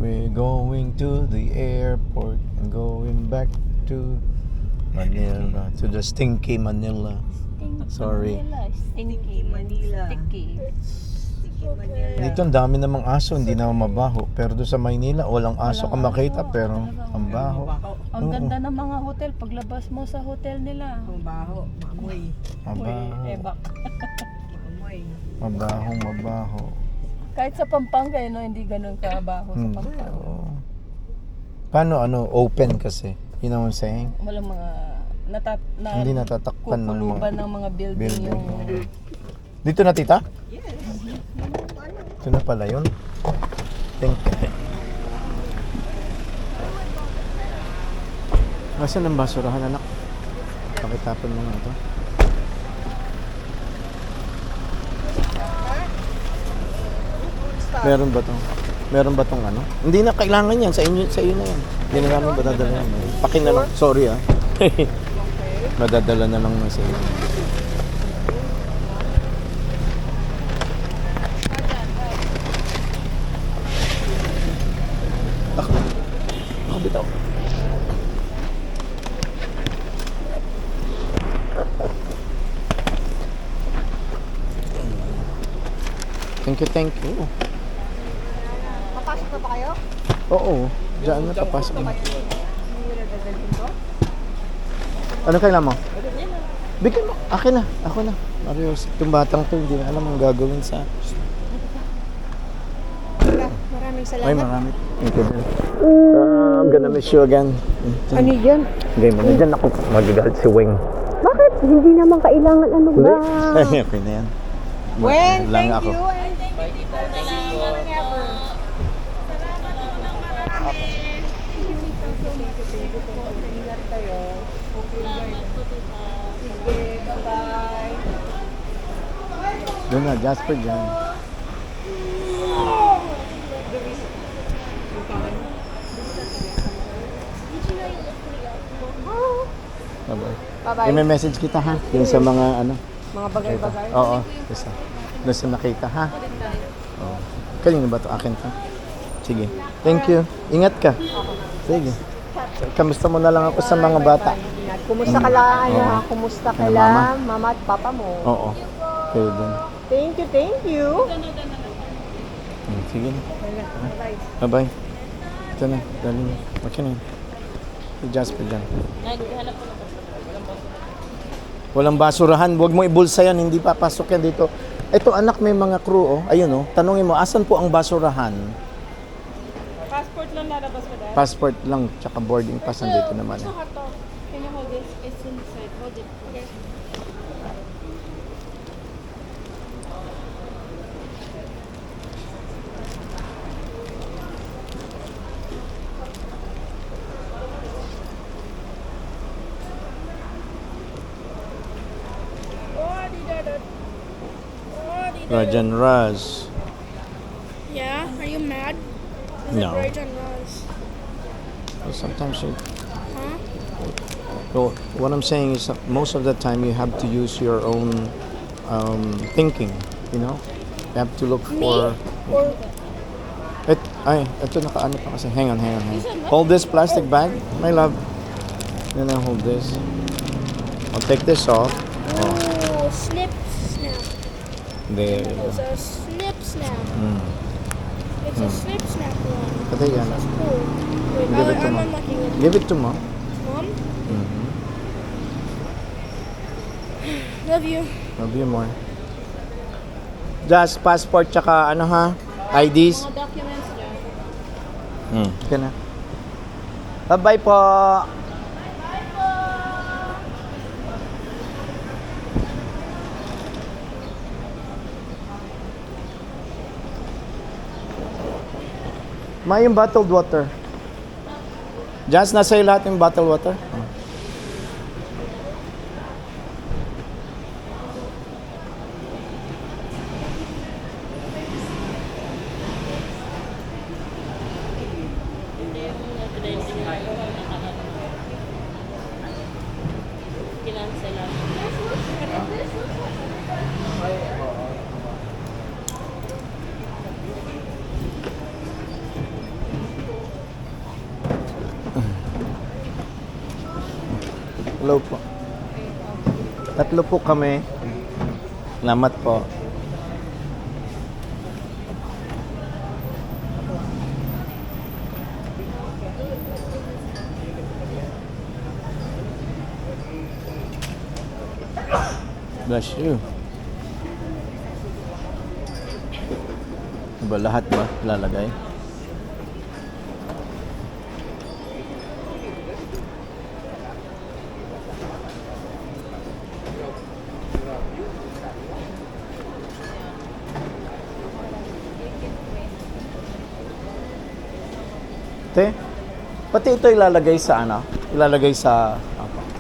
We're going to the airport and going back to Manila, to the stinky Manila. Sorry. Stinky Manila. Sticky. Sticky Manila. Dito ang dami namang aso, hindi naman mabaho. Pero doon sa Maynila, walang aso ka makita, pero ang baho. Ang Oo. ganda ng mga hotel. Paglabas mo sa hotel nila. Ang baho, maamoy. Mabaho. Ebak. Maamoy. Mabahong mabaho. Kahit sa Pampanga, no, hindi ganun kabaho sa Pampanga. Oo. Paano open kasi? You know what I'm saying? Walang mga Hindi natatakpan ng mga kukuluban ng mga building yung... Dito na, tita? Yes. Ito na pala yun. Thank you. Nasaan ang basurahan, anak? Pakitapon mo nga ito. Meron ba to? Meron ba tong ano? Hindi na kailangan yan. Sa iyo na yan. Hindi na namin madadala yan. Pakin na lang. Sorry ah. Madadala na lang na sa iyo. Ako bitaw. Thank you. Papasok na ba kayo? Oo. Diyan na papasok na. Ano kailan mo? Bigyan mo. Akin na. Ako na. Marios. Itong batang to, hindi na alam ang gagawin sa... Maraming salamat. Ay, marami. Thank you din. I'm gonna miss you again. Ano yan? Game mo na dyan. Ako, magagalit si Wing. Bakit? Hindi naman kailangan ano ba? Ay, okay na yan. Wen, Lang thank ako. you. And thank you whenever. Ingat kayo. Sige, bye-bye. Doon na, Jasper dyan. Bye-bye. Bye-bye. May message kita ha. Yung sa mga ano. Mga bagay-bagay. Oo. Doon sa nakita ha. Oo. Kanino ba ito? Akin to? Sige. Thank you. Ingat ka. Sige. Kamusta mo na lang ako sa mga bata? Kumusta ka lang, ano Oo. ha? Kumusta ka Ano, lang, mama at papa mo? Oo. Kayo din. Thank you. Sige na. Bye-bye. Bye-bye. Ito na. Dali mo. Okay na yun. Si Jasper dyan. Walang basurahan. Huwag mo ibulsa yan. Hindi papasok yan dito. Ito anak, may mga crew. Oh. Ayun oh. Tanungin mo, asan po ang basurahan? Passport lang lalabas ko dahil. Passport lang, tsaka boarding pass nandito naman. Eh. Can you hold this? It's inside. Hold it. Okay. Rajan Raz. Yeah? Are you mad? No. Virgin Rose. Well, sometimes you... Huh? Well, what I'm saying is that most of the time you have to use your own thinking, you know? You have to look for... Or Ito nakaano pa kasi. Hang on. Hold this plastic bag, my love. Then I'll hold this. I'll take this off. oh, snip snap. There you It's go. a snip snap. It's a Hmm. snip snap one. Pati yan. That's cool. Wait, Give it to I'm Mom. unlocking it. Give it to Mom. Mom, Mm-hmm. love you. Love you more. Just passport tsaka ano ha? IDs. Mga documents dyan. Okay na. Bye-bye po. May yung bottled water. Just nasa iyo lahat yung bottled water. Hello po. 3 po kami. Salamat po. Bless you. Diba lahat ba lalagay? Te, pati ito ilalagay sa ano? Ilalagay sa